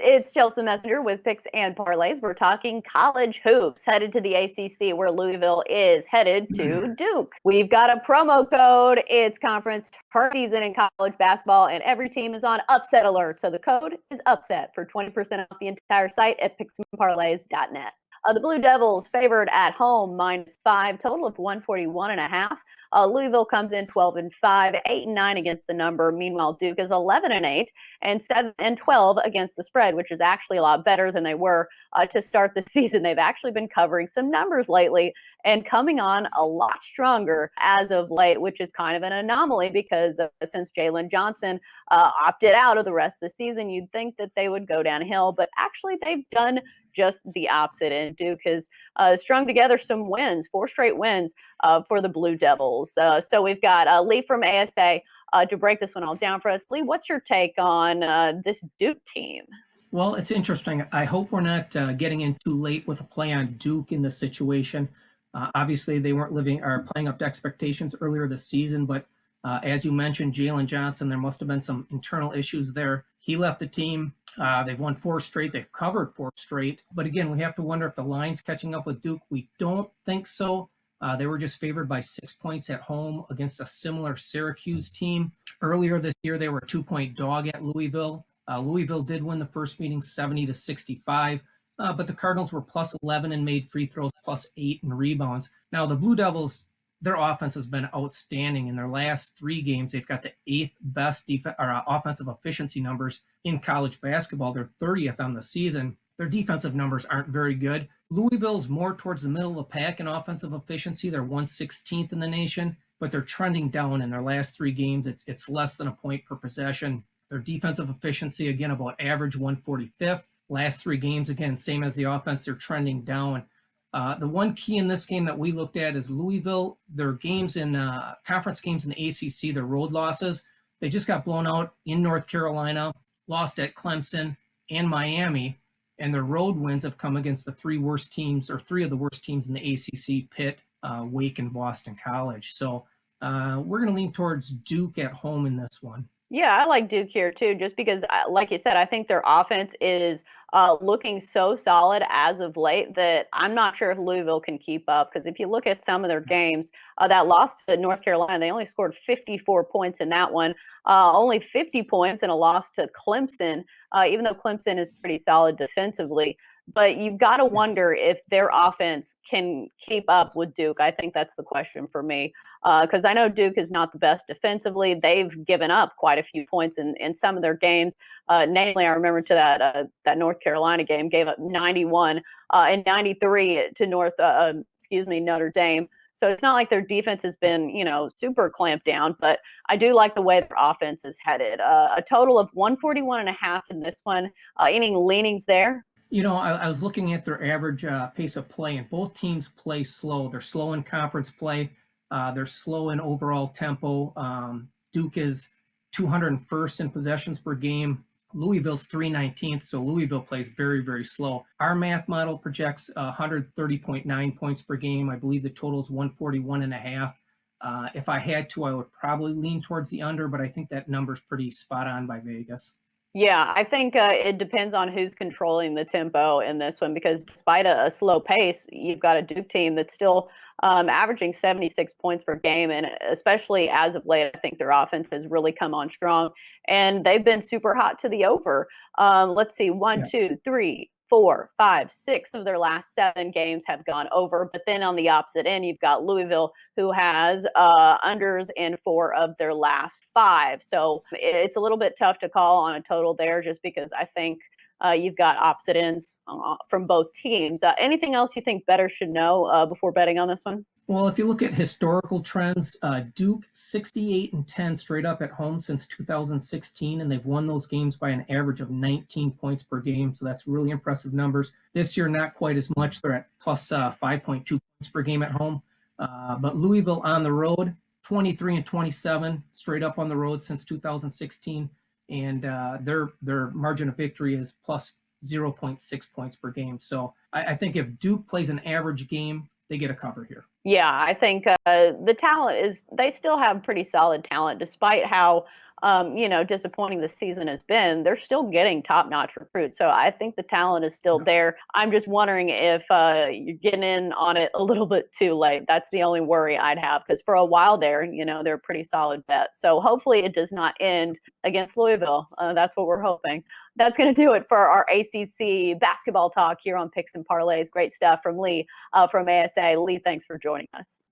It's Chelsa Messenger with Picks and Parlays. We're talking college hoops, headed to the ACC, where Louisville is headed to Duke. We've got a promo code. It's conference tournament season in college basketball, and every team is on upset alert. So the code is UPSET for 20% off the entire site at picksandparlays.net. The Blue Devils favored at home -5, total of 141.5. Louisville comes in 12-5, 8-9 against the number. Meanwhile, Duke is 11-8 and 7-12 against the spread, which is actually a lot better than they were to start the season. They've actually been covering some numbers lately and coming on a lot stronger as of late, which is kind of an anomaly because since Jalen Johnson opted out of the rest of the season, you'd think that they would go downhill, but actually they've done just the opposite. And Duke has strung together some wins, 4 straight wins for the Blue Devils. So we've got Lee from ASA to break this one all down for us. Lee, what's your take on this Duke team? Well, it's interesting. I hope we're not getting in too late with a play on Duke in this situation. Obviously, they weren't playing up to expectations earlier this season, but as you mentioned, Jalen Johnson, there must have been some internal issues there. He left the team. They've won 4 straight. They've covered 4 straight. But again, we have to wonder if the line's catching up with Duke. We don't think so. They were just favored by 6 points at home against a similar Syracuse team. Earlier this year, they were a 2-point dog at Louisville. Louisville did win the first meeting 70-65, but the Cardinals were +11 and made free throws, +8 in rebounds. Now, the Blue Devils, their offense has been outstanding. In their last 3 games, they've got the 8th best offensive efficiency numbers in college basketball. They're 30th on the season. Their defensive numbers aren't very good. Louisville's more towards the middle of the pack in offensive efficiency. They're 116th in the nation, but they're trending down in their last 3 games. It's less than a point per possession. Their defensive efficiency, again, about average 145th. Last 3 games, again, same as the offense, they're trending down. The one key in this game that we looked at is Louisville, their games in conference games in the ACC, their road losses. They just got blown out in North Carolina, lost at Clemson and Miami, and their road wins have come against the 3 worst teams, or 3 of the worst teams in the ACC: Pitt, Wake, and Boston College. So we're going to lean towards Duke at home in this one. Yeah, I like Duke here too, just because, like you said, I think their offense is looking so solid as of late that I'm not sure if Louisville can keep up. Because if you look at some of their games, that loss to North Carolina, they only scored 54 points in that one, only 50 points in a loss to Clemson, even though Clemson is pretty solid defensively. But you've got to wonder if their offense can keep up with Duke. I think that's the question for me, because I know Duke is not the best defensively. They've given up quite a few points in some of their games. Namely, I remember to that North Carolina game, gave up 91 and 93 to Notre Dame. So it's not like their defense has been, super clamped down, but I do like the way their offense is headed. A total of 141.5 in this one. Any leanings there? I was looking at their average pace of play, and both teams play slow. They're slow in conference play. They're slow in overall tempo. Duke is 201st in possessions per game. Louisville's 319th, so Louisville plays very, very slow. Our math model projects 130.9 points per game. I believe the total is 141.5. If I had to, I would probably lean towards the under, but I think that number's pretty spot on by Vegas. Yeah, I think it depends on who's controlling the tempo in this one, because despite a slow pace, you've got a Duke team that's still averaging 76 points per game. And especially as of late, I think their offense has really come on strong, and they've been super hot to the over. Let's see, 1, 2, 3, 4, 5, 6 of their last 7 games have gone over. But then on the opposite end, you've got Louisville, who has unders in 4 of their last 5. So it's a little bit tough to call on a total there, just because I think you've got opposite ends from both teams. Anything else you think bettors should know before betting on this one? Well, if you look at historical trends, Duke 68-10 straight up at home since 2016, and they've won those games by an average of 19 points per game. So that's really impressive numbers. This year, not quite as much. They're at plus 5.2 points per game at home. But Louisville on the road, 23-27 straight up on the road since 2016, and their margin of victory is plus 0.6 points per game. So I think if Duke plays an average game, they get a cover here. Yeah, I think the talent is, they still have pretty solid talent, despite how disappointing the season has been, they're still getting top-notch recruits. So I think the talent is still there. I'm just wondering if you're getting in on it a little bit too late. That's the only worry I'd have, because for a while there, they're a pretty solid bet. So hopefully it does not end against Louisville. That's what we're hoping. That's going to do it for our ACC basketball talk here on Picks and Parlays. Great stuff from Lee from ASA. Lee, thanks for joining us.